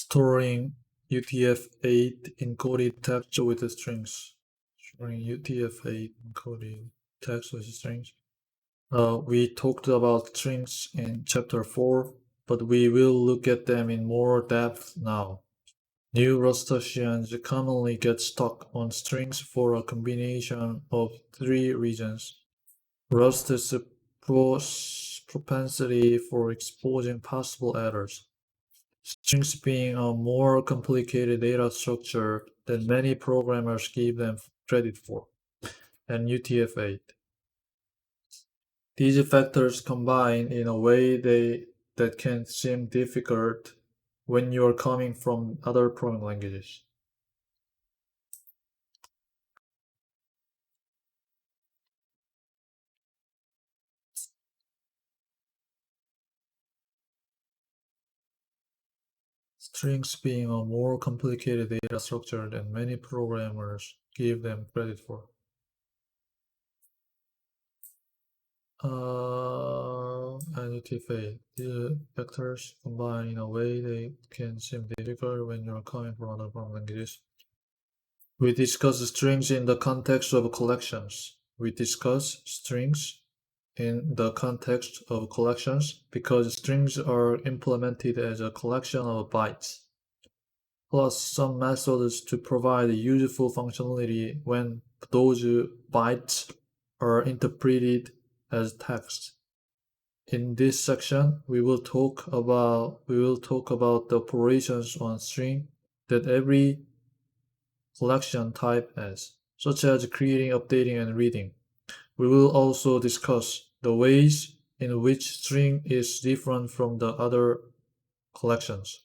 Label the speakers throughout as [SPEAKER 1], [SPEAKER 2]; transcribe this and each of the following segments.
[SPEAKER 1] storing UTF-8 encoded text with strings. Storing UTF-8 encoded text with strings. We talked about strings in chapter 4, but we will look at them in more depth now. New Rustaceans commonly get stuck on strings for a combination of 3 reasons. Rust's propensity for exposing possible errors. Strings being a more complicated data structure than many programmers give them credit for, and UTF-8. These factors combine in a way that can seem difficult when you are coming from other programming languages. Strings being a more complicated data structure than many programmers give them credit for. And UTF-8. These factors combine in a way they can seem difficult when you're coming from other programming languages. We discuss strings in the context of collections. We discuss strings in the context of collections because strings are implemented as a collection of bytes, plus some methods to provide useful functionality when those bytes are interpreted as text. In this section, we will talk about the operations on string that every collection type has, such as creating, updating, and reading. We will also discuss the ways in which string is different from the other collections,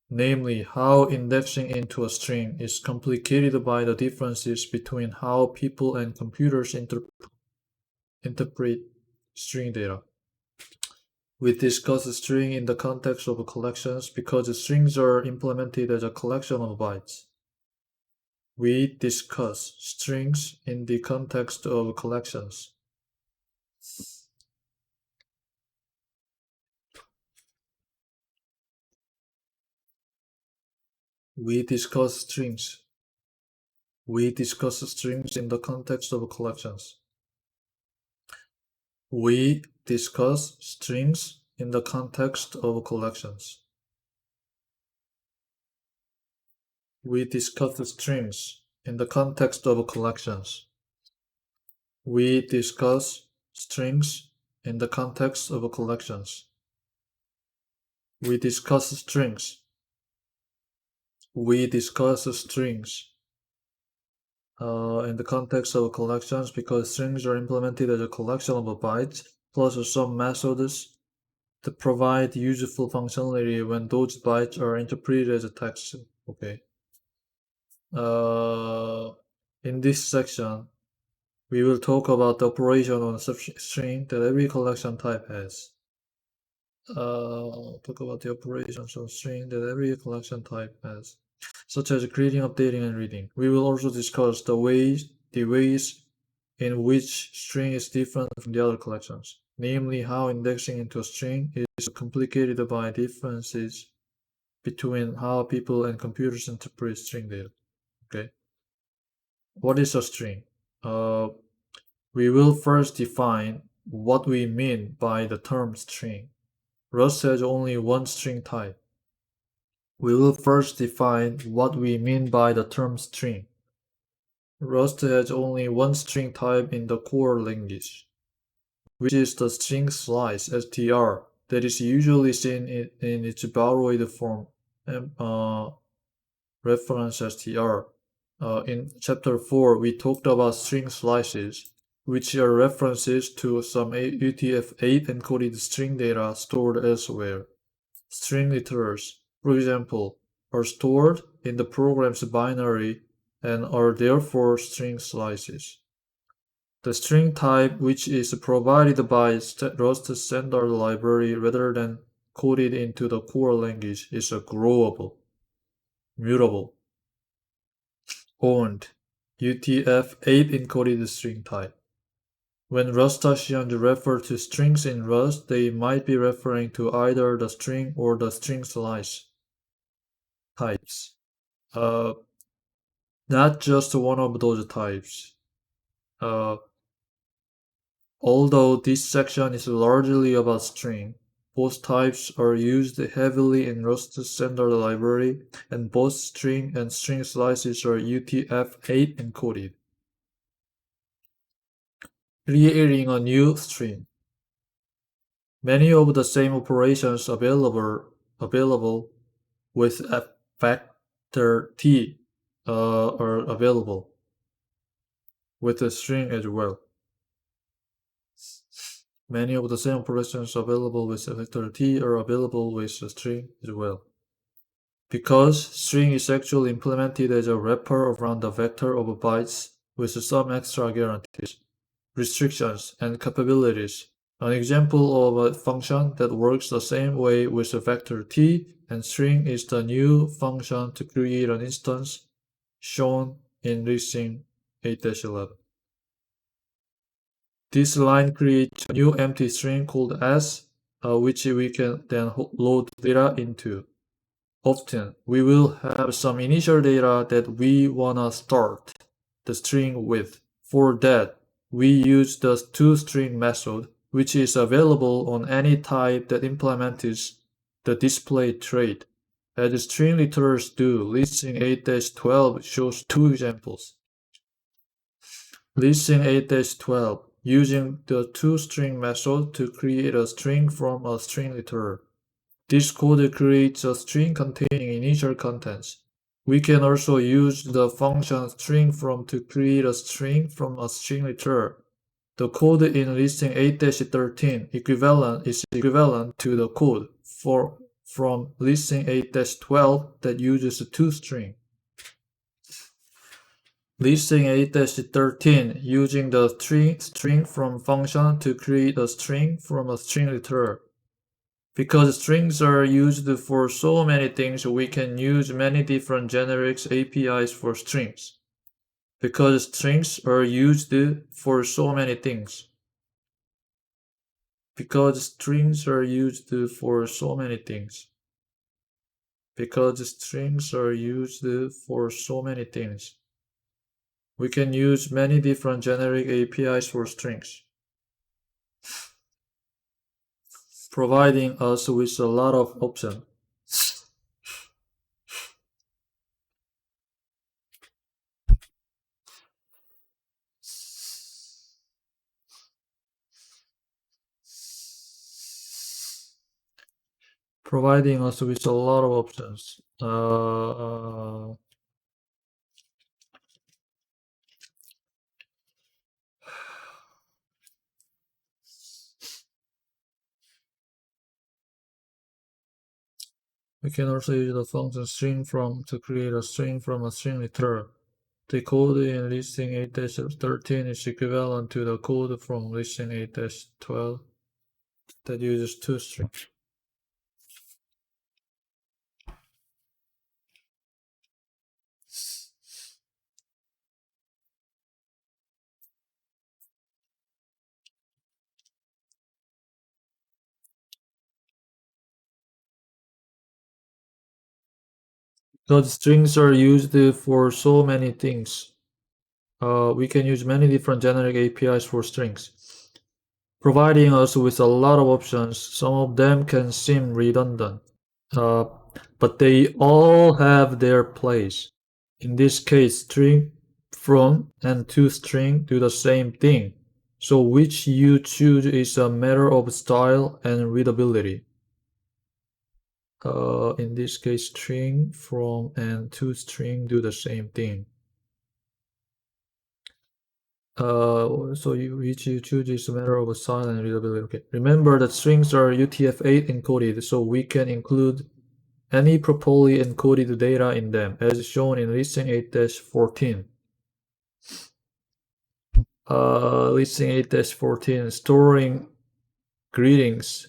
[SPEAKER 1] namely how indexing into a string is complicated by the differences between how people and computers interpret string data. We discuss string in the context of collections because strings are implemented as a collection of bytes. We discuss strings in the context of collections. We discuss strings. We discuss strings in the context of collections. We discuss strings in the context of collections. We discuss strings in the context of collections. We discuss strings in the context of collections. We discuss strings. We discuss strings in the context of collections because strings are implemented as a collection of bytes plus some methods that provide useful functionality when those bytes are interpreted as a text. Okay. In this section, we will talk about the operation on a string that every collection type has. Talk about the operations on string that every collection type has, such as creating, updating, and reading. We will also discuss the ways in which string is different from the other collections, namely how indexing into a string is complicated by differences between how people and computers interpret string data. Okay. What is a string? We will first define what we mean by the term string. Rust has only one string type. We will first define what we mean by the term string. Rust has only one string type in the core language, which is the string slice str that is usually seen in its borrowed form, reference str. In chapter 4, we talked about string slices, which are references to some UTF-8 encoded string data stored elsewhere. String literals, for example, are stored in the program's binary and are therefore string slices. The string type, which is provided by Rust standard library rather than coded into the core language, is a growable, mutable, owned UTF-8 encoded string type. When Rustaceans refer to strings in Rust, they might be referring to either the string or the string slice. types. Not just one of those types. Although this section is largely about string, both types are used heavily in Rust's standard library, and both string and string slices are UTF-8 encoded, creating a new string. Many of the same operations available with a factor T are available with a string as well. Many of the same operations available with a factor T are available with a string as well. Because string is actually implemented as a wrapper around the vector of bytes with some extra guarantees, restrictions, and capabilities. An example of a function that works the same way with a vector T and string is the new function to create an instance shown in listing 8-11. This line creates a new empty string called S, which we can then load data into. Often, we will have some initial data that we wanna start the string with. For that, we use the toString method, which is available on any type that implements the display trait. As string literals do, listing 8-12 shows two examples. Listing 8-12 using the toString method to create a string from a string literal. This code creates a string containing initial contents. We can also use the function string from to create a string from a string literal. The code in listing 8-13 is equivalent to the code from listing 8-12 that uses toString. Listing 8-13 using the string from function to create a string from a string literal. Because strings are used for so many things, we can use many different generic APIs for strings. Because strings are used for so many things. Because strings are used for so many things. Because strings are used for so many things. We can use many different generic APIs for strings, providing us with a lot of options. Providing us with a lot of options. We can also use the function string from to create a string from a string literal. The code in listing 8-13 is equivalent to the code from listing 8-12 that uses toString. Because strings are used for so many things. We can use many different generic APIs for strings, providing us with a lot of options. Some of them can seem redundant, but they all have their place. In this case, string from and toString do the same thing, so which you choose is a matter of style and readability. In this case, string from and toString do the same thing. Which you choose is a matter of style and readability. Okay. Remember that strings are UTF-8 encoded, so we can include any properly encoded data in them, as shown in listing 8-14. Listing 8-14, storing greetings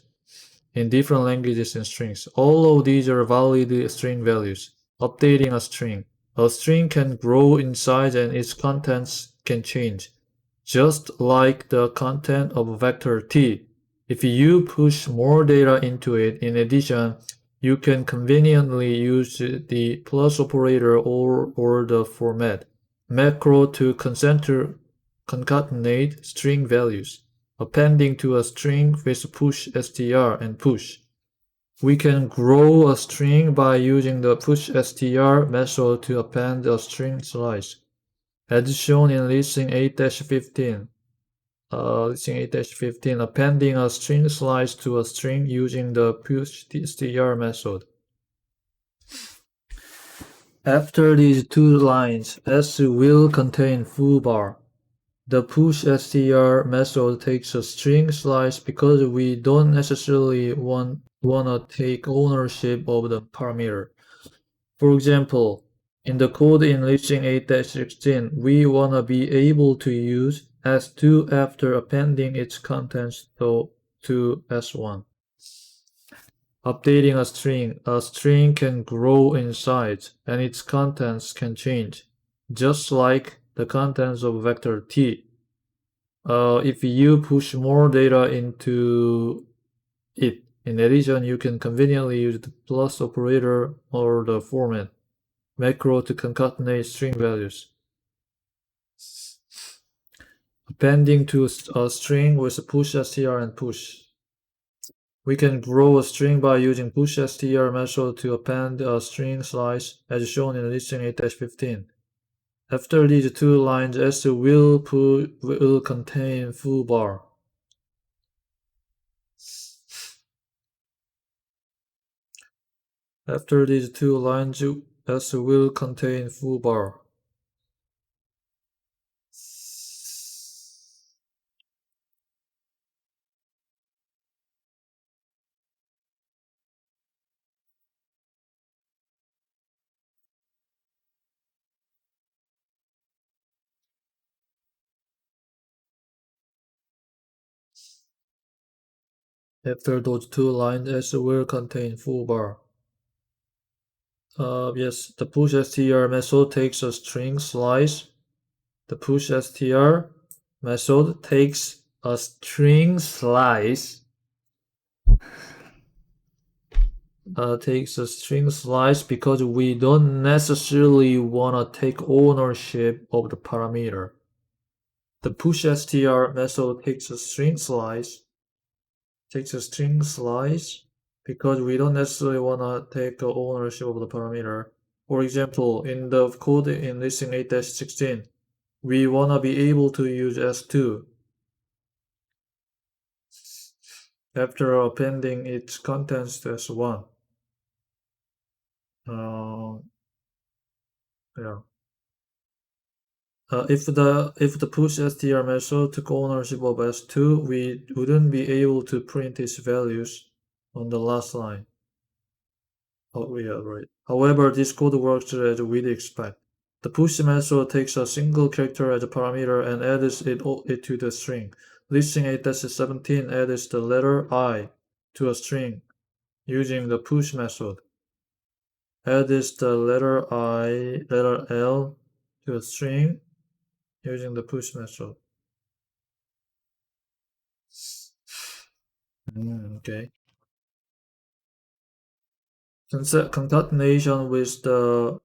[SPEAKER 1] in different languages and strings. All of these are valid string values. Updating a string. A string can grow in size and its contents can change, just like the content of vector T. If you push more data into it, in addition, You can conveniently use the plus operator or the format macro to concatenate string values, appending to a string with push str and push. We can grow a string by using the pushstr method to append a string slice, as shown in listing 8-15. Listing 8-15, appending a string slice to a string using the pushstr method. After these two lines, S will contain foobar. The pushstr method takes a string slice because we don't necessarily wanna take ownership of the parameter. For example, in the code in listing 8-16, we wanna be able to use S2 after appending its contents to S1. Updating a string can grow in size and its contents can change, just like the contents of vector t. If you push more data into it, in addition, you can conveniently use the plus operator or the format macro to concatenate string values. Appending to a string with pushstr and push. We can grow a string by using pushstr method to append a string slice, as shown in listing 8-15. After these two lines, S will contain foobar. After these two lines, S will contain foobar. After those two lines, S will contain foobar. Yes, the pushstr method takes a string slice. The pushstr method takes a string slice. Takes a string slice because we don't necessarily wanna take ownership of the parameter. The pushstr method takes a string slice. Because we don't necessarily wanna take ownership of the parameter. For example, in the code in listing 8-16, we wanna be able to use S2 after appending its contents to S1. Yeah. If the pushstr method took ownership of S2, we wouldn't be able to print its values on the last line. Oh yeah, right. However, this code works as we'd expect. The push method takes a single character as a parameter and adds it to the string. Listing 8-17 adds the letter I to a string using the push method. Adds the letter L to a string using the push method. Okay. Concatenation with the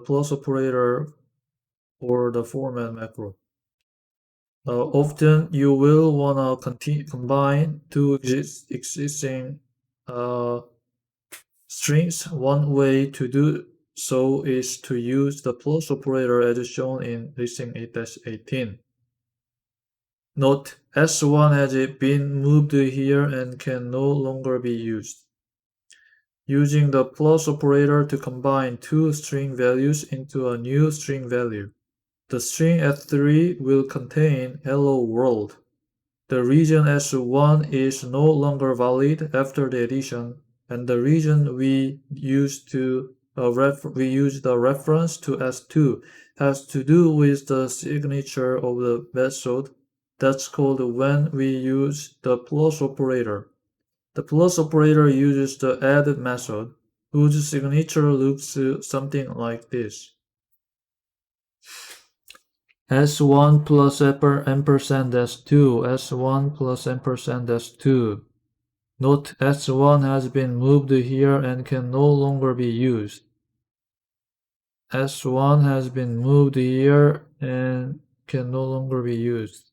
[SPEAKER 1] plus operator or the format macro. Often you will wanna combine two existing strings. One way to do so is to use the plus operator as shown in listing 8-18. Note, S1 has been moved here and can no longer be used. Using the plus operator to combine two string values into a new string value. The string S3 will contain hello world. The region S1 is no longer valid after the addition, and the region we used the reference to S2 has to do with the signature of the method. That's called when we use the plus operator. The plus operator uses the add method, whose signature looks something like this. S1 plus ampersand S2, S1 plus ampersand S2. Note S1 has been moved here and can no longer be used. S1 has been moved here and can no longer be used.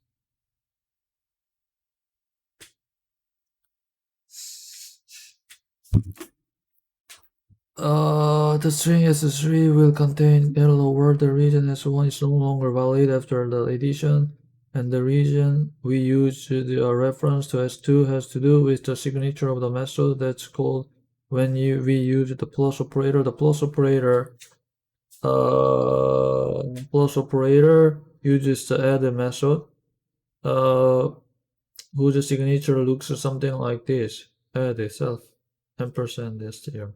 [SPEAKER 1] The string S3 will contain hello world. The region S1 is no longer valid after the addition, and the region we use the reference to S2 has to do with the signature of the method that's called when we use the plus operator. The plus operator uses the add method, whose signature looks something like this: add itself ampersand str.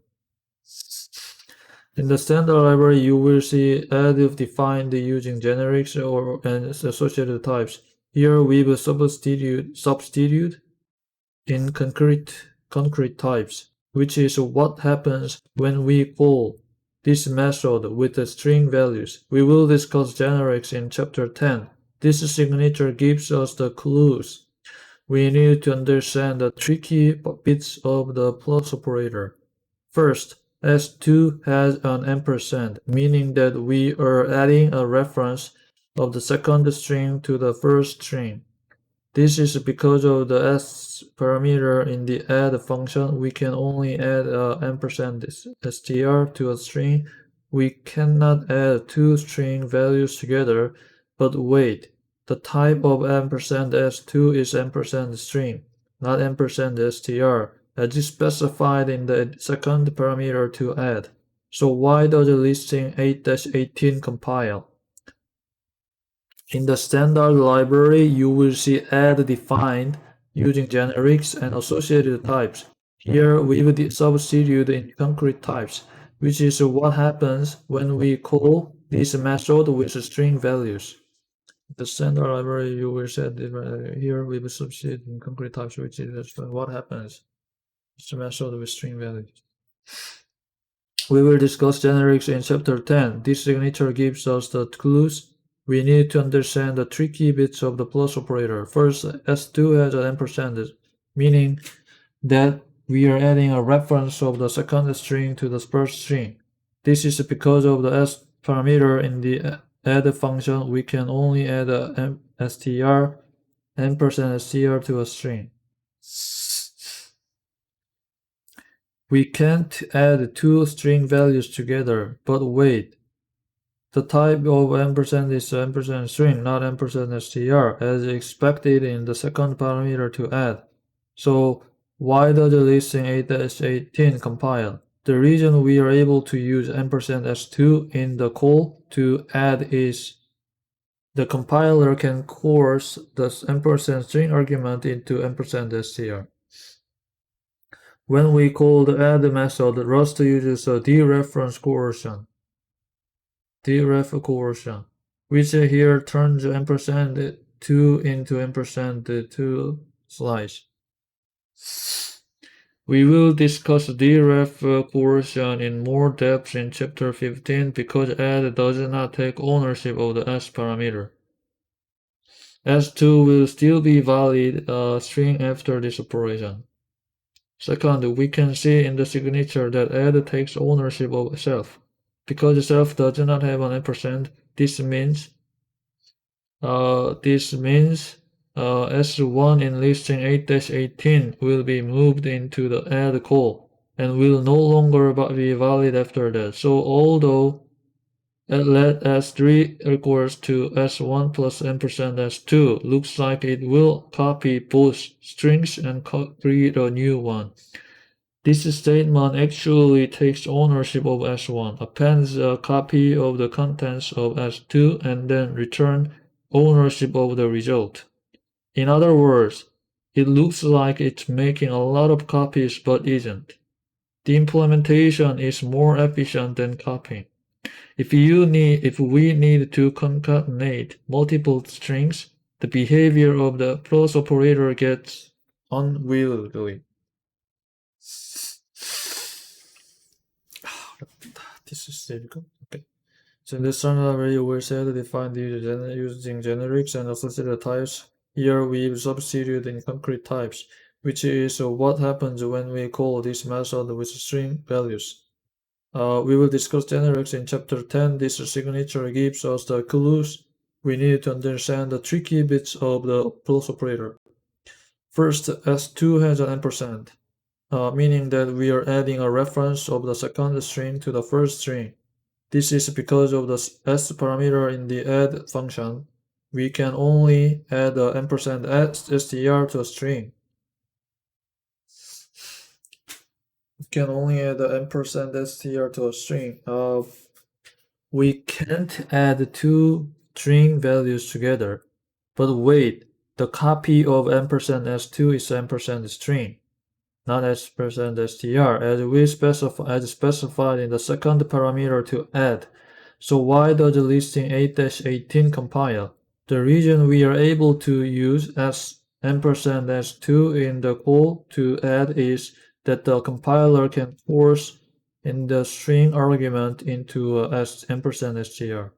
[SPEAKER 1] In the standard library, you will see add if defined using generics and associated types. Here we've substitute in concrete types, which is what happens when we call this method with the string values. We will discuss generics in chapter 10. This signature gives us the clues we need to understand the tricky bits of the plus operator. First, S2 has an ampersand, meaning that we are adding a reference of the second string to the first string. This is because of the s parameter in the add function. We can only add ampersand str to a string. We cannot add two string values together. But wait, the type of ampersand s2 is ampersand string, not ampersand str, as is specified in the second parameter to add. So why does listing 8-18 compile? In the standard library, you will see add defined using generics and associated types. Here we will substitute in concrete types, which is what happens when we call this method with string values. The standard library, you will set here we will substitute in concrete types, which is what happens. It's a method with string values. We will discuss generics in chapter 10. This signature gives us the clues we need to understand the tricky bits of the plus operator. First, S2 has an ampersand, meaning that we are adding a reference of the second string to the first string. This is because of the s parameter in the add function. We can only add a str, ampersand str to a string. We can't add two string values together, but wait. The type of ampersand is ampersand string, not ampersand str, as expected in the second parameter to add. So why does the listing 8-18 compile? The reason we are able to use ampersand s2 in the call to add is the compiler can coerce the ampersand string argument into ampersand str. When we call the add method, Rust uses a dereference coercion. Deref coercion, which here turns ampersand 2 into ampersand 2 slice. We will discuss deref coercion in more depth in chapter 15 because add does not take ownership of the s parameter. S2 will still be valid string after this operation. Second, we can see in the signature that add takes ownership of self. Because self does not have an ampersand, this means S1 in listing 8-18 will be moved into the add call and will no longer be valid after that. So although let S3 equals to S1 plus ampersand S2 looks like it will copy both strings and create a new one. This statement actually takes ownership of S1, appends a copy of the contents of S2, and then returns ownership of the result. In other words, it looks like it's making a lot of copies but isn't. The implementation is more efficient than copying. If we need to concatenate multiple strings, the behavior of the plus operator gets unwieldy. This is difficult. Okay. So in this standard you will say to define using generics and associated types. Here we substitute in concrete types, which is what happens when we call this method with string values. We will discuss generics in chapter 10. This signature gives us the clues we need to understand the tricky bits of the plus operator. First, S2 has an ampersand, meaning that we are adding a reference of the second string to the first string. This is because of the s parameter in the add function. We can only add the ampersand str to a string. We can only add the ampersand str to a string. We can't add two string values together. But wait, the copy of ampersand s2 is ampersand string, not ampersand str, as specified in the second parameter to add. So why does listing 8-18 compile? The reason we are able to use ampersand s2 in the call to add is that the compiler can force in the string argument into ampersand str.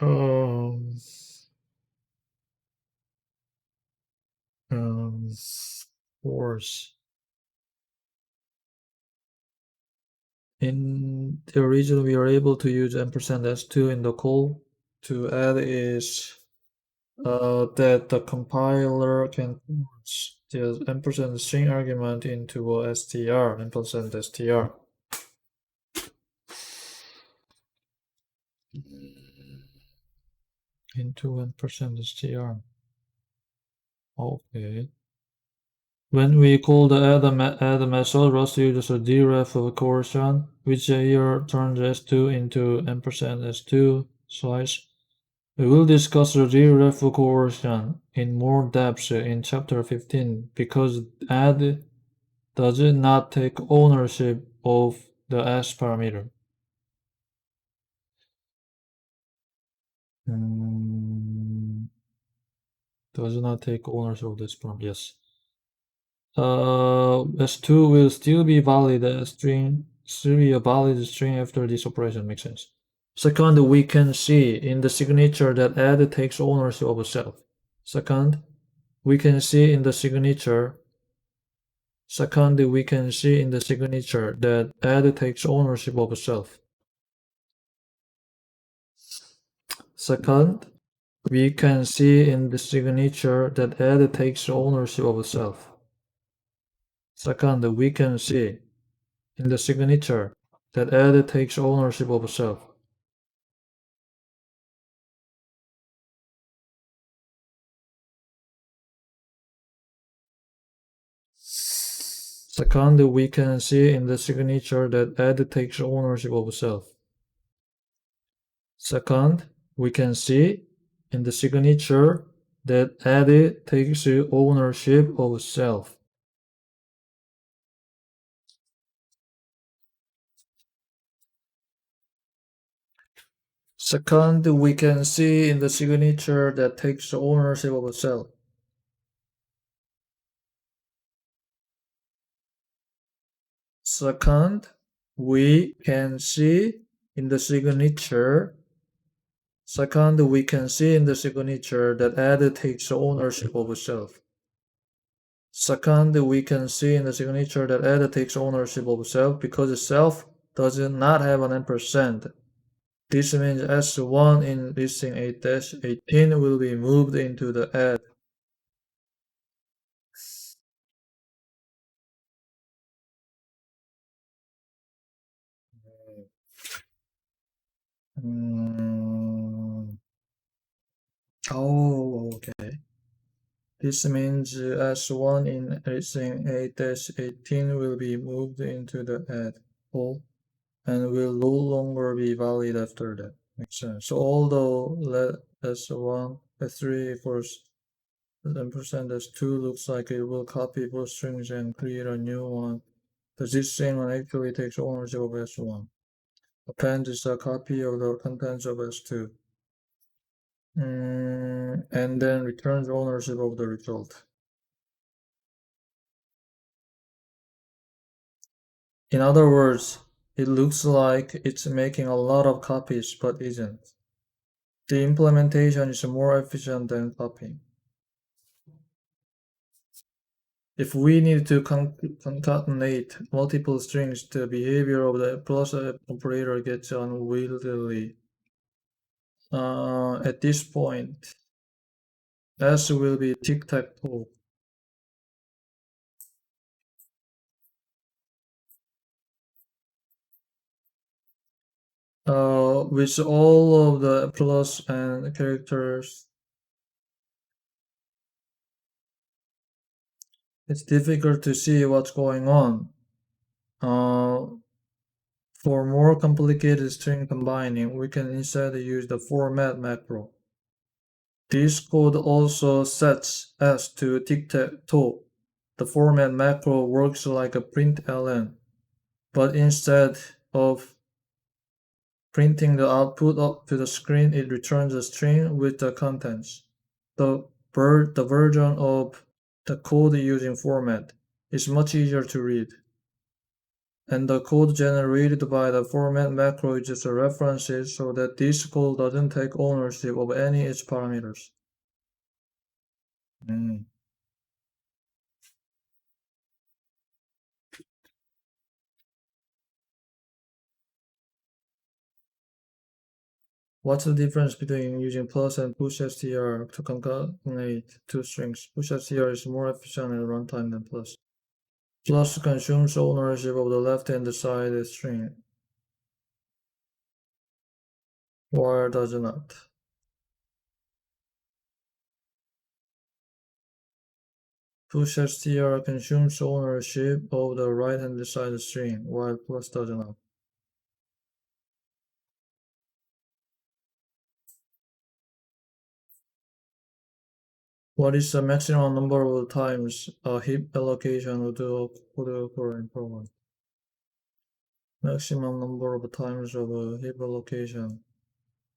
[SPEAKER 1] Um, force. In the reason we are able to use ampersand s2 in the call to add is that the compiler can force the ampersand string argument into a ampersand str. Into ampersand str. Okay. When we call the add method, Rust uses a deref coercion, which here turns s2 into ampersand s2 slice. We will discuss the deref coercion in more depth in chapter 15 because add does not take ownership of the s parameter. Does not take ownership of this parameter. Yes. S2 will still be valid as string, still be a valid string after this operation. Makes sense. Second, we can see in the signature that add takes ownership of self. Second, we can see in the signature. Second, we can see in the signature that add takes ownership of self. Second, we can see in the signature that add takes ownership of self. Second, we can see in the signature that add takes ownership of self. Second, we can see in the signature that add takes ownership of self. Second, we can see in the signature that add takes ownership of self. Second, we can see in the signature that takes ownership of self. Second, we can see in the signature. Second, we can see in the signature that add takes ownership of self. Second, we can see in the signature that add takes ownership of self because self does not have an ampersand. This means S1 in listing 8-18 will be moved into the add. Oh, okay. This means S1 in listing 8-18 will be moved into the add hole and will no longer be valid after that. Makes sense. So although let S1, S3 equals ampersand S2 looks like it will copy both strings and create a new one, this same one actually takes ownership of S1. Append is a copy of the contents of S2. And then returns ownership of the result. In other words, it looks like it's making a lot of copies but isn't. The implementation is more efficient than copying. If we need to concatenate multiple strings, the behavior of the plus operator gets unwieldy. At this point, S will be tic-tac-toe. With all of the plus and characters, it's difficult to see what's going on. For more complicated string combining, we can instead use the format macro. This code also sets S to tic-tac-toe. The format macro works like a println, but instead of printing the output up to the screen, it returns a string with the contents. The version of the code using format is much easier to read, and the code generated by the format macro is just a references so that this code doesn't take ownership of any its parameters. What's the difference between using plus and push str to concatenate two strings? Push str is more efficient at runtime than plus. Plus consumes ownership of the left-hand side string, while does not. Push str consumes ownership of the right-hand side string, while plus does not. What is the maximum number of times a heap allocation would occur in program? Maximum number of times of a heap allocation.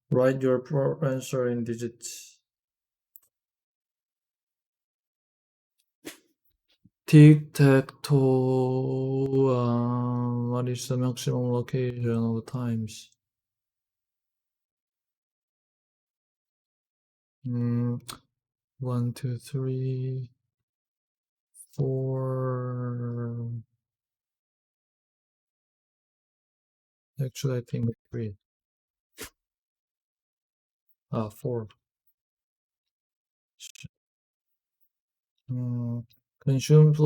[SPEAKER 1] Write your answer in digits. Tic-tac-toe, what is the maximum location of times? 1, 2, 3, 4. Actually, I think 3. 4. Consumes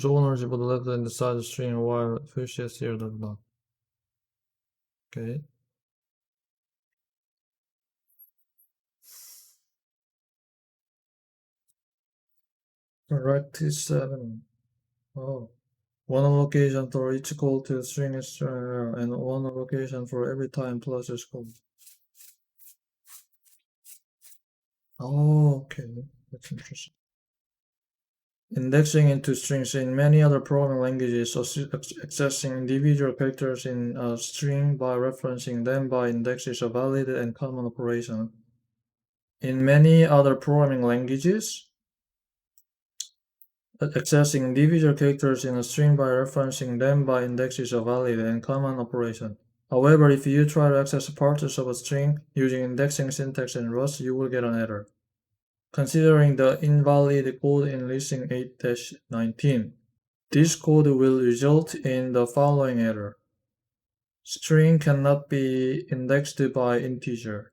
[SPEAKER 1] ownership of the left and the side string while pushes here does not. Okay. Practice 7. Oh. One allocation for each call to the string is and one allocation for every time plus is called. Oh, okay. That's interesting. Indexing into strings in many other programming languages, accessing individual characters in a string by referencing them by index is a valid and common operation. In many other programming languages, accessing individual characters in a string by referencing them by index is a valid and common operation. However, if you try to access parts of a string using indexing syntax in Rust, you will get an error. Considering the invalid code in listing 8-19, this code will result in the following error. String cannot be indexed by integer.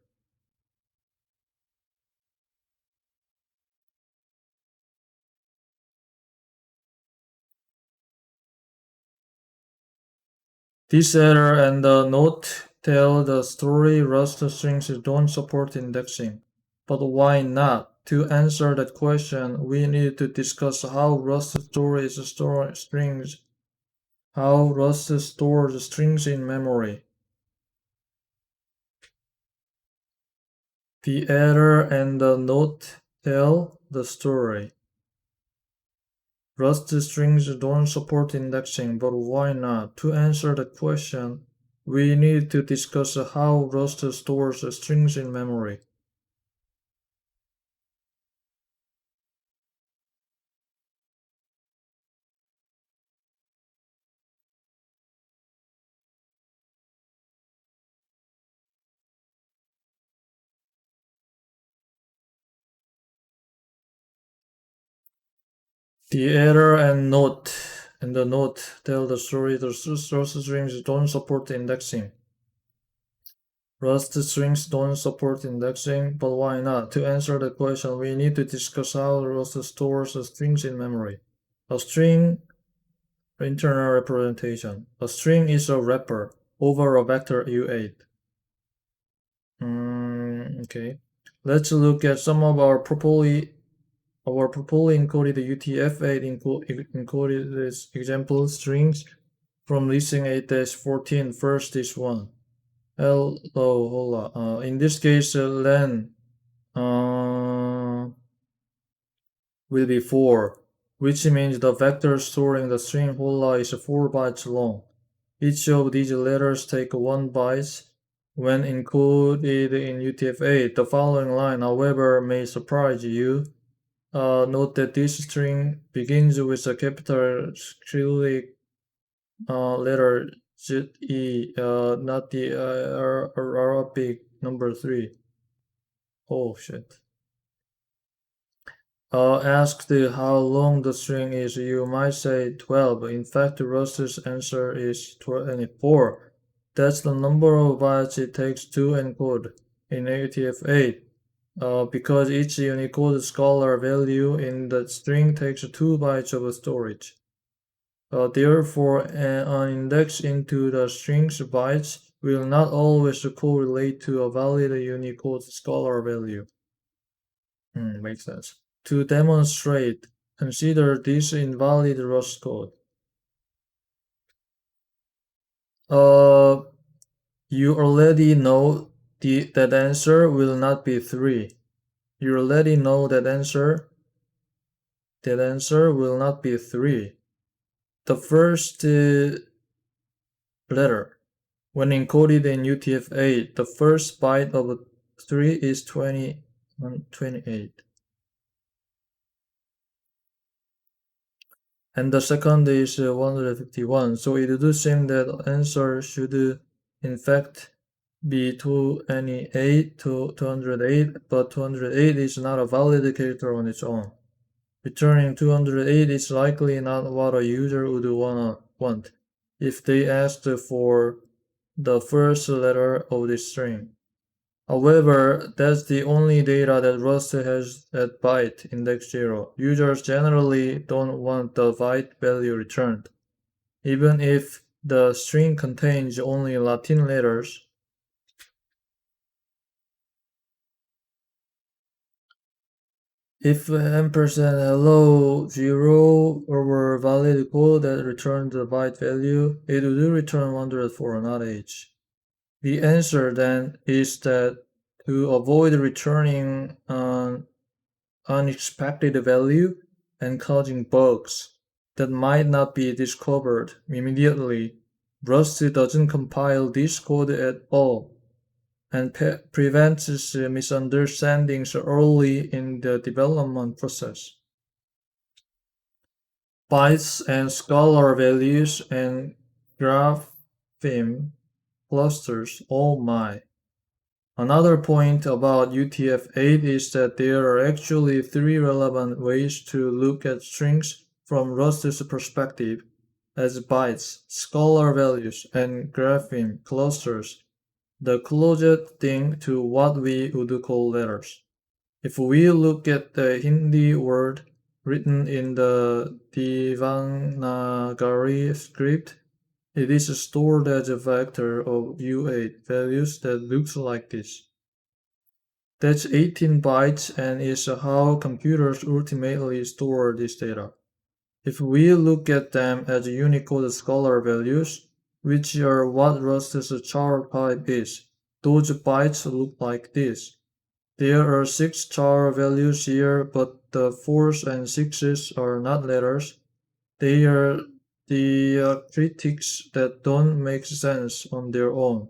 [SPEAKER 1] This error and the note tell the story Rust strings don't support indexing. But why not? To answer that question, we need to discuss how Rust stores strings in memory. The error and the note tell the story. Rust strings don't support indexing, but why not? To answer that question, we need to discuss how Rust stores strings in memory. The error and the note tell the story the source strings don't support indexing. Rust strings don't support indexing, but why not? To answer the question, we need to discuss how Rust stores the strings in memory. A string internal representation. A string is a wrapper over a vector U8. Okay. Let's look at some of our properly encoded UTF-8 encoded example strings from listing 8-14. First is one. Hello, hola. In this case, len will be 4, which means the vector storing the string hola is 4 bytes long. Each of these letters take 1 byte. When encoded in UTF-8, the following line, however, may surprise you. Note that this string begins with a capital cyrillic letter Z-E, not the Arabic number 3. Oh shit. Asked how long the string is, you might say 12. In fact, Rust's answer is 24. That's the number of bytes it takes to encode in UTF-8. Because each Unicode scalar value in the string takes 2 bytes of storage. Therefore, an index into the string's bytes will not always correlate to a valid Unicode scalar value. Makes sense. To demonstrate, consider this invalid Rust code. You already know that answer will not be 3. You already know that answer will not be 3. The first letter, when encoded in UTF-8, the first byte of 3 is 28. And the second is 151. So it does seem that answer should in fact be 208 to 208, but 208 is not a valid character on its own. Returning 208 is likely not what a user would want if they asked for the first letter of the string. However, that's the only data that Rust has at byte index 0. Users generally don't want the byte value returned. Even if the string contains only Latin letters, if $hello 0 were valid code that returned the byte value, it would return 104, not H. The answer then is that to avoid returning an unexpected value and causing bugs that might not be discovered immediately, Rust doesn't compile this code at all and prevents misunderstandings early in the development process. Bytes and scalar values and grapheme clusters, oh my. Another point about UTF-8 is that there are actually 3 relevant ways to look at strings from Rust's perspective, as bytes, scalar values, and grapheme clusters, the closest thing to what we would call letters. If we look at the Hindi word written in the Devanagari script, it is stored as a vector of U8 values that looks like this. That's 18 bytes and is how computers ultimately store this data. If we look at them as Unicode scalar values, which are what Rust's char type is, those bytes look like this. There are 6 char values here, but the 4s and 6s are not letters. They are diacritics that don't make sense on their own.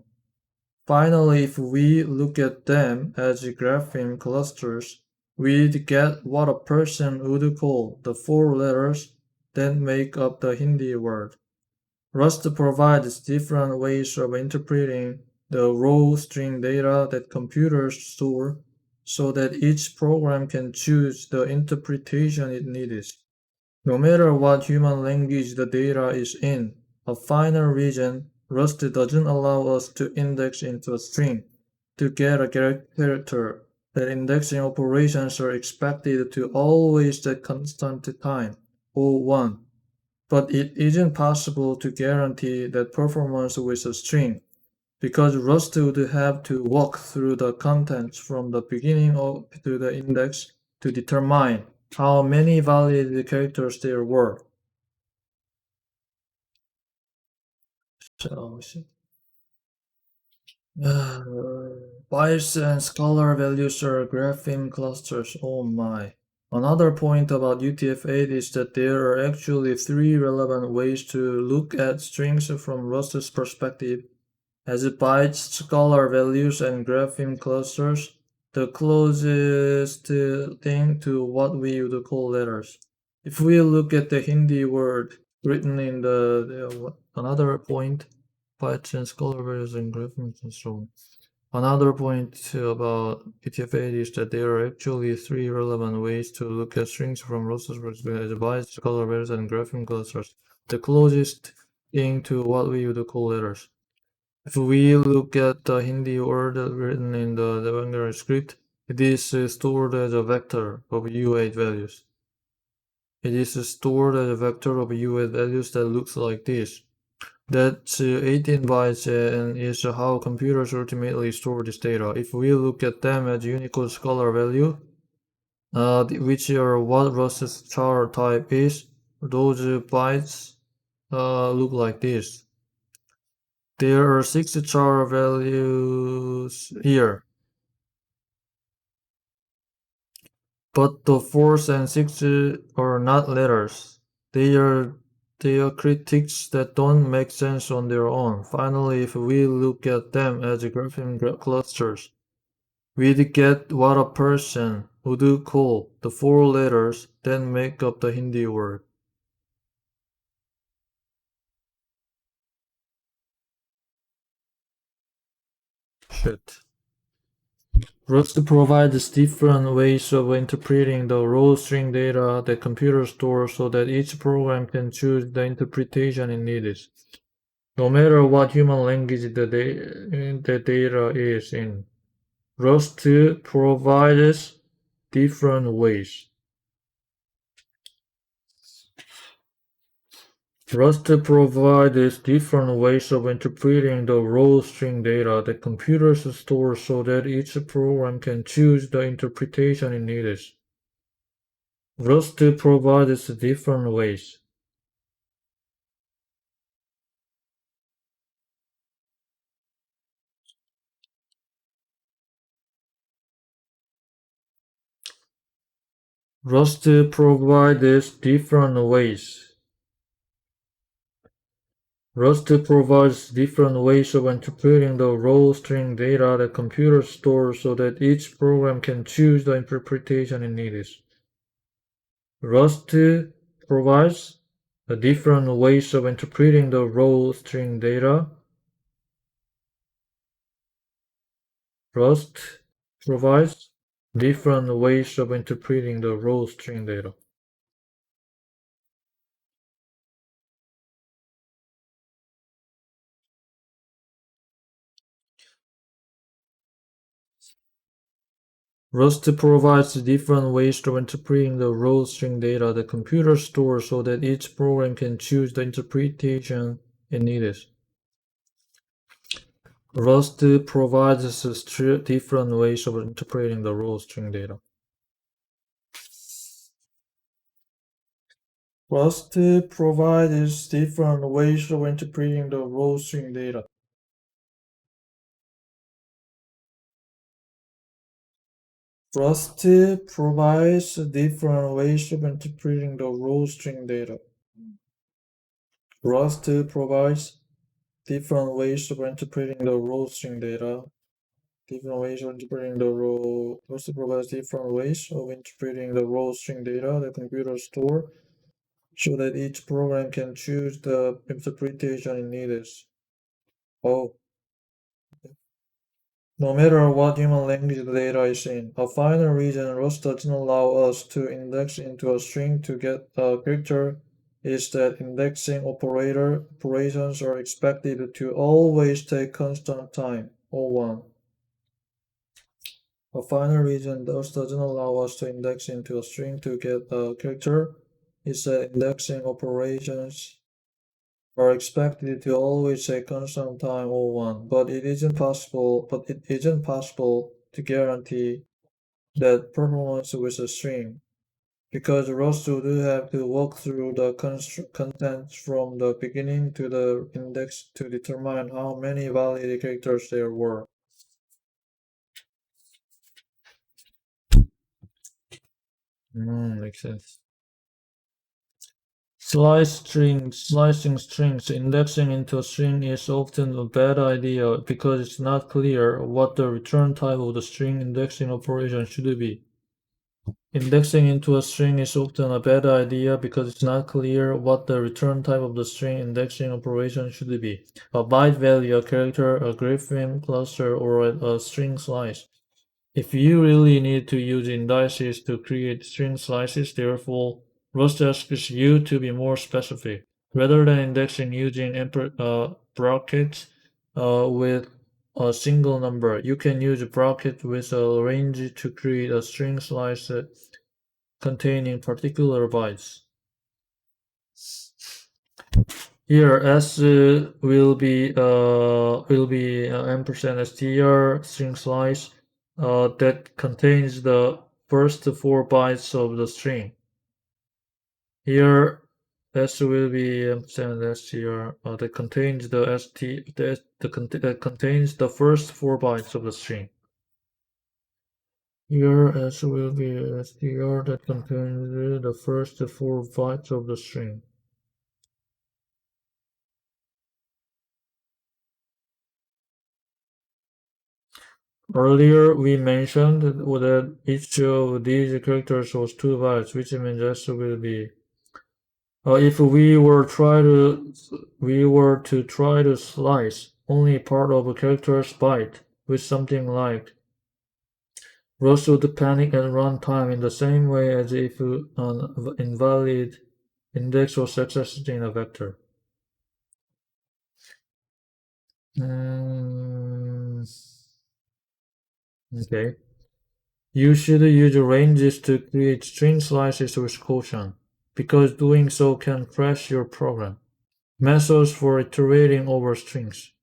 [SPEAKER 1] Finally, if we look at them as grapheme clusters, we'd get what a person would call the 4 letters that make up the Hindi word. Rust provides different ways of interpreting the raw string data that computers store so that each program can choose the interpretation it needs. No matter what human language the data is in, a final region, Rust doesn't allow us to index into a string to get a character. That indexing operations are expected to always at constant time, or 1. But it isn't possible to guarantee that performance with a string, because Rust would have to walk through the contents from the beginning to the index to determine how many valid characters there were. So, uh, bytes and scalar values are grapheme clusters. Oh my. Another point about UTF-8 is that there are actually three relevant ways to look at strings from Rust's perspective. As it bytes, scalar values, and grapheme clusters, the closest thing to what we would call letters. If we look at the Hindi word written in another point, bytes and scalar values and graphemes and so on. Another point about UTF-8 is that there are actually three relevant ways to look at strings from Ross's perspective: bytes, scalar values, and grapheme clusters. The closest thing to what we would call letters. If we look at the Hindi word written in the Devanagari script, it is stored as a vector of U8 values. It is stored as a vector of U8 values that looks like this. That's 18 bytes and is how computers ultimately store this data. If we look at them as Unicode scalar value, which are what Rust's char type is, those bytes look like this. There are 6 char values here, but the 4th and 6th are not letters. They are critics that don't make sense on their own. Finally, if we look at them as grapheme clusters, we'd get what a person would call the 4 letters that make up the Hindi word. Shit. Rust provides different ways of interpreting the raw string data that computers store so that each program can choose the interpretation it needs. No matter what human language the data is in, Rust provides different ways. Rust provides different ways of interpreting the raw string data that computers store so that each program can choose the interpretation it needs. Rust provides different ways. Rust provides different ways. Rust provides different ways of interpreting the raw string data that computers store so that each program can choose the interpretation it needs. Rust provides different ways of interpreting the raw string data. Rust provides different ways of interpreting the raw string data. Rust provides different ways of interpreting the raw string data that computers store so that each program can choose the interpretation it needs. Rust provides different ways of interpreting the raw string data. Rust provides different ways of interpreting the raw string data. Rust provides different ways of interpreting the raw string data. Rust provides different ways of interpreting the raw string data. Different ways of interpreting the raw. Rust provides different ways of interpreting the raw string data that computers store so that each program can choose the interpretation it needs. Oh, No matter what human language the data is in. A final reason Rust doesn't allow us to index into a string to get a character is that indexing operations are expected to always take constant time, O1. A final reason Rust doesn't allow us to index into a string to get a character is that indexing operations are expected to always take constant time O1, but it isn't possible to guarantee that performance with a string, because Rust do have to walk through the contents from the beginning to the index to determine how many valid characters there were. Makes sense. Slicing strings. Indexing into a string is often a bad idea because it's not clear what the return type of the string indexing operation should be. Indexing into a string is often a bad idea because it's not clear what the return type of the string indexing operation should be. A byte value, a character, a grapheme cluster, or a string slice. If you really need to use indices to create string slices, therefore, Rust asks you to be more specific. Rather than indexing using brackets with a single number, you can use a bracket with a range to create a string slice containing particular bytes. Here, S will be ampersand str string slice that contains the first 4 bytes of the string. Here, S will be ampersand str that contains that contains the first 4 bytes of the string. Here, S will be str that contains the first 4 bytes of the string. Earlier, we mentioned that each of these characters was 2 bytes, which means S will be. If we were to try to slice only part of a character's byte with something like Rust would panic at runtime in the same way as if an invalid index was accessed in a vector. Okay. You should use ranges to create string slices with caution, because doing so can crash your program. Methods for iterating over strings.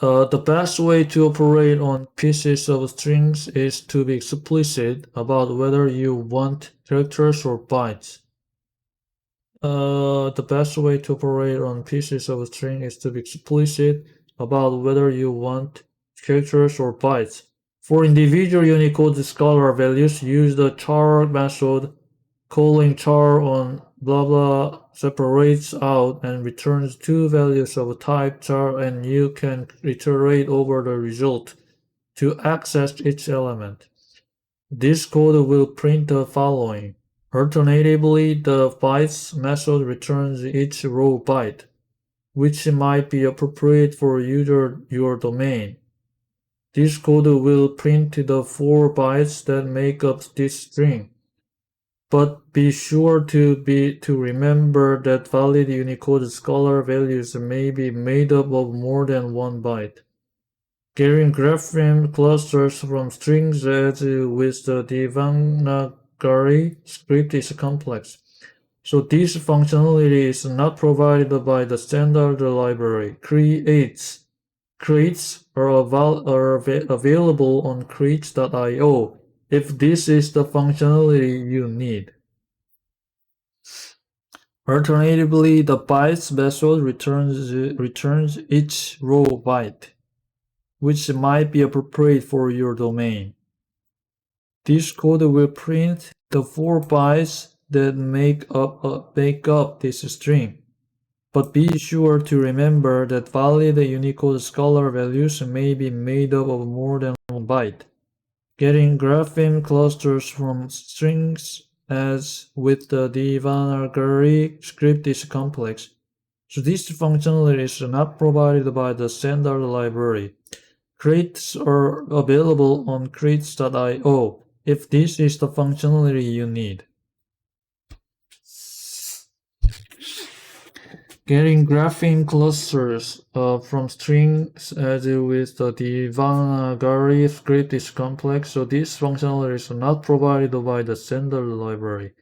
[SPEAKER 1] The best way to operate on pieces of strings is to be explicit about whether you want characters or bytes. The best way to operate on pieces of string is to be explicit about whether you want characters or bytes. For individual Unicode scalar values, use the char method. Calling char on blah blah separates out and returns 2 values of type char, and you can iterate over the result to access each element. This code will print the following. Alternatively, the bytes method returns each row byte, which might be appropriate for your domain. This code will print the 4 bytes that make up this string. But be sure to remember that valid Unicode scalar values may be made up of more than 1 byte. Getting grapheme clusters from strings as with the Devanagari script is complex, so this functionality is not provided by the standard library. Creates are available on creates.io if this is the functionality you need. Alternatively, the bytes method returns each row byte, which might be appropriate for your domain. This code will print the 4 bytes that make up this string, but be sure to remember that valid Unicode scalar values may be made up of more than 1 byte. Getting grapheme clusters from strings as with the Devanagari script is complex, So this functionality is not provided by the standard library. Crates are available on crates.io if this is the functionality you need. Getting graphene clusters from strings as with the Devanagari script is complex, so this functionality is not provided by the standard library.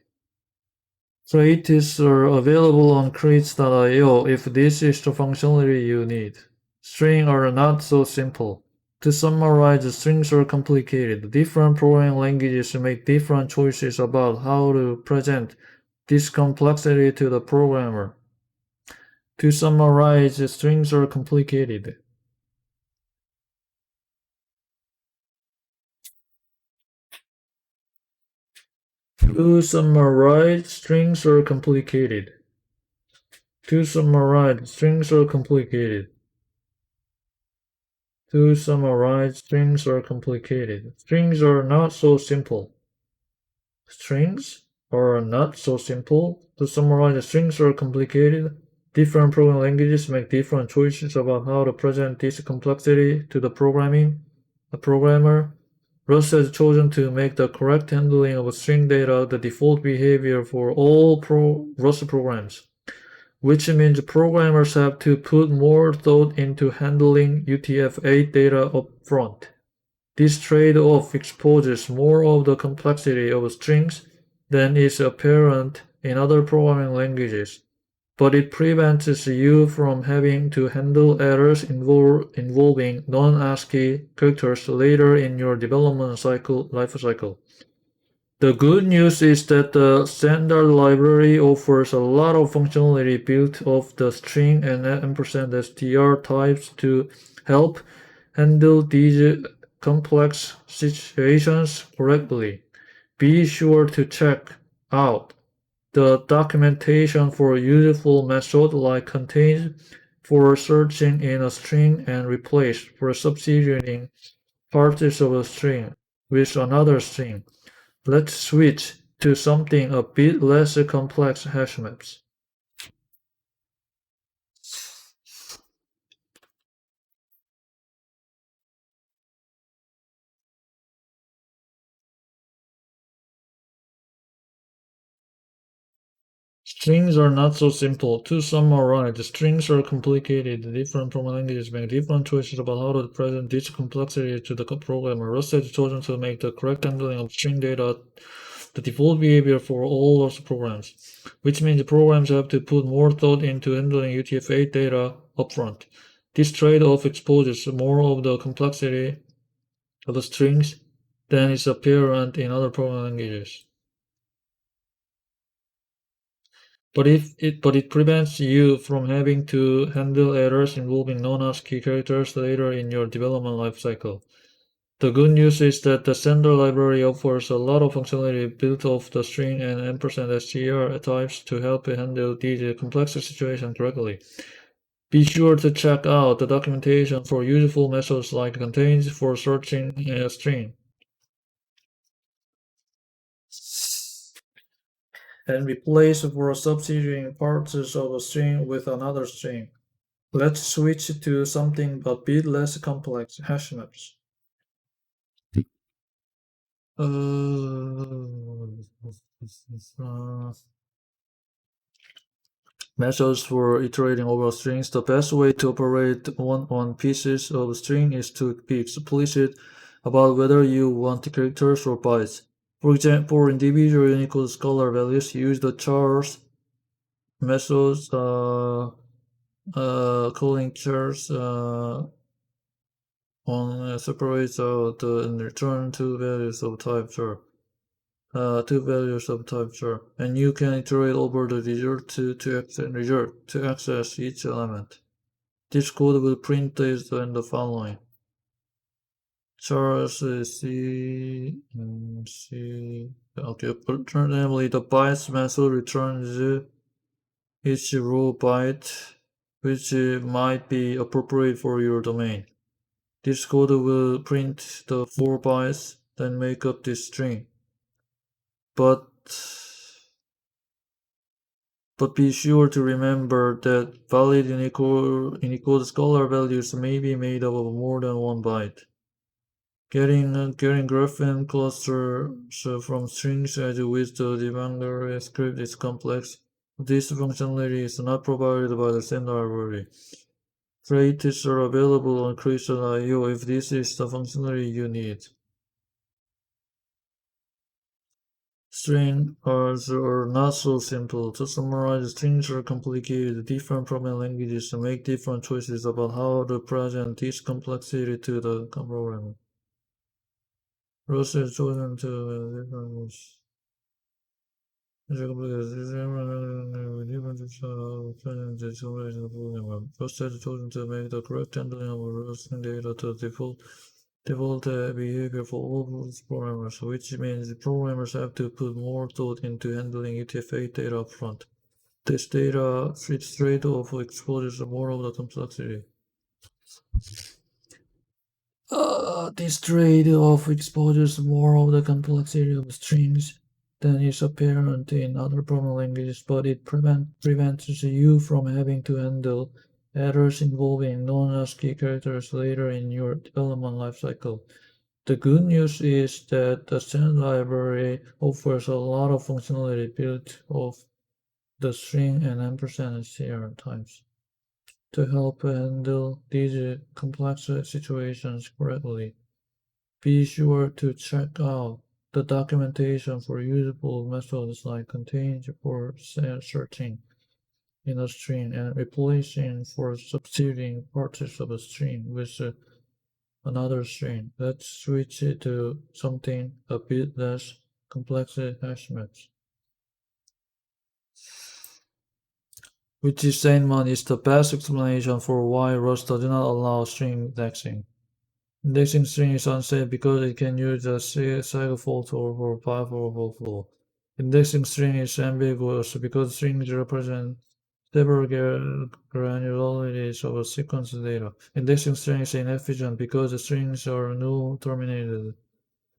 [SPEAKER 1] Crates are available on crates.io if this is the functionality you need. Strings are not so simple. To summarize, strings are complicated. Different programming languages make different choices about how to present this complexity to the programmer. To summarize, strings are complicated. To summarize, strings are complicated. To summarize, strings are complicated. To summarize, strings are complicated. Strings are not so simple. Strings are not so simple. To summarize, strings are complicated. Different programming languages make different choices about how to present this complexity to the programmer. Rust has chosen to make the correct handling of string data the default behavior for all Rust programs, which means programmers have to put more thought into handling UTF-8 data up front. This trade-off exposes more of the complexity of strings than is apparent in other programming languages, but it prevents you from having to handle errors involving non-ASCII characters later in your development life cycle. The good news is that the standard library offers a lot of functionality built of the string and &str types to help handle these complex situations correctly. Be sure to check out the documentation for useful methods like contains for searching in a string and replace for substituting parts of a string with another string. Let's switch to something a bit less complex hash maps. Strings are not so simple. To summarize, strings are complicated. Different programming languages make different choices about how to present this complexity to the programmer. Rust has chosen to make the correct handling of string data the default behavior for all Rust programs, which means programs have to put more thought into handling UTF-8 data upfront. This trade-off exposes more of the complexity of the strings than is apparent in other programming languages. But it prevents you from having to handle errors involving non-ASCII characters later in your development lifecycle. The good news is that the standard library offers a lot of functionality built off the string and &str types to help you handle these complex situations correctly. Be sure to check out the documentation for useful methods like contains for searching a string and replace for substituting parts of a string with another string. Let's switch to something a bit less complex, hash maps. Methods for iterating over strings. The best way to operate on pieces of string is to be explicit about whether you want characters or bytes. For example, for individual Unicode scalar values, use the chars methods calling chars on separates out and return two values of type char. And you can iterate over the result to access each element. This code will print this and the following. Chars C okay. Alternatively, the bytes method returns each row byte, which might be appropriate for your domain. This code will print the 4 bytes that make up this string. But But be sure to remember that valid Unicode scalar values may be made up of more than one byte. Getting graphene clusters from strings as with the debugger script is complex. This functionality is not provided by the standard library. Traits are available on Crystal.io if this is the functionality you need. Strings are not so simple. To summarize, strings are complicated. Different programming languages make different choices about how to present this complexity to the programmer. Rust is chosen to different Rust is chosen to make the correct handling of roasting data to default behavior for all programmers, which means programmers have to put more thought into handling UTF-8 data upfront. This data trade-off exposes more of the complexity. This trade-off exposes more of the complexity of strings than is apparent in other programming languages, but it prevents you from having to handle errors involving non-ASCII characters later in your development lifecycle. The good news is that the standard library offers a lot of functionality built of the string and ampersand str types to help handle these complex situations correctly. Be sure to check out the documentation for usable methods like contains for searching in a string and replacing for substituting parts of a string with another string. Let's switch it to something a bit less complex hash maps. Which statement is the best explanation for why Rust does not allow string indexing. Indexing string is unsafe because it can use a cycle fault or pipe overflow. Indexing string is ambiguous because strings represent several granularities of a sequence data. Indexing string is inefficient because the strings are null terminated.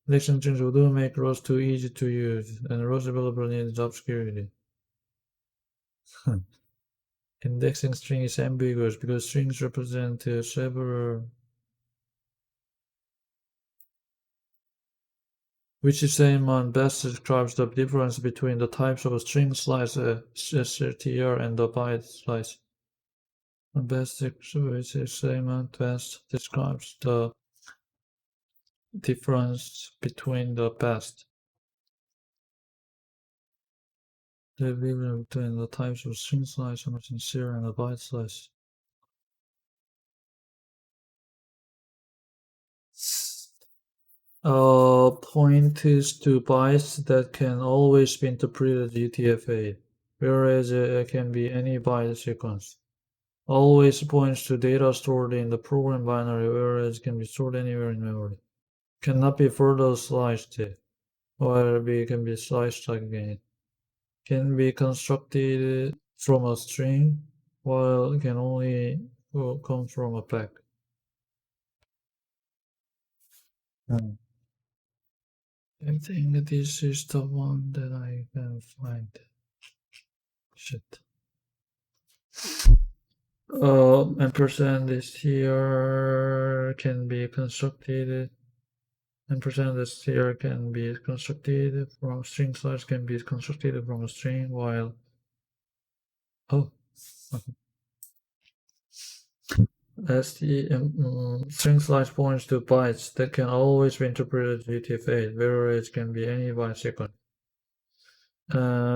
[SPEAKER 1] Indexing strings do make Rust too easy to use, and Rust developer needs job security. Indexing string is ambiguous because strings represent several which statement best describes the difference between the types of a string slice SRTR and the byte slice. Which statement best describes the difference between the difference between the types of string slice and the byte slice. Pointers to bytes that can always be interpreted as UTF-8, whereas it can be any byte sequence. Always points to data stored in the program binary, whereas it can be stored anywhere in memory. Cannot be further sliced, while it can be sliced again. Can be constructed from a string, while it can only come from a pack. I think this is the one that I can find. Shit. Ampersand is here can be constructed. Ampersand is here can be constructed from string slice can be constructed from a string while string slice points to bytes that can always be interpreted as UTF-8, whereas it can be any byte sequence.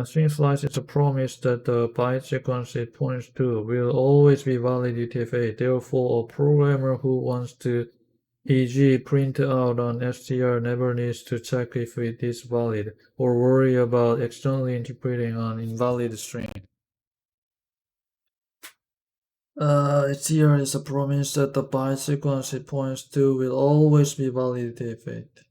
[SPEAKER 1] String slice is a promise that the byte sequence it points to will always be valid UTF-8. Therefore, a programmer who wants to, e.g., print out an str never needs to check if it is valid or worry about externally interpreting an invalid string. Str is a promise that the byte sequence it points to will always be valid UTF-8.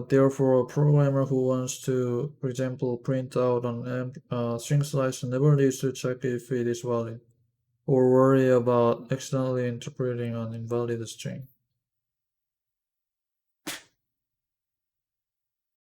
[SPEAKER 1] Therefore, a programmer who wants to, for example, print out an string slice never needs to check if it is valid, or worry about externally interpreting an invalid string.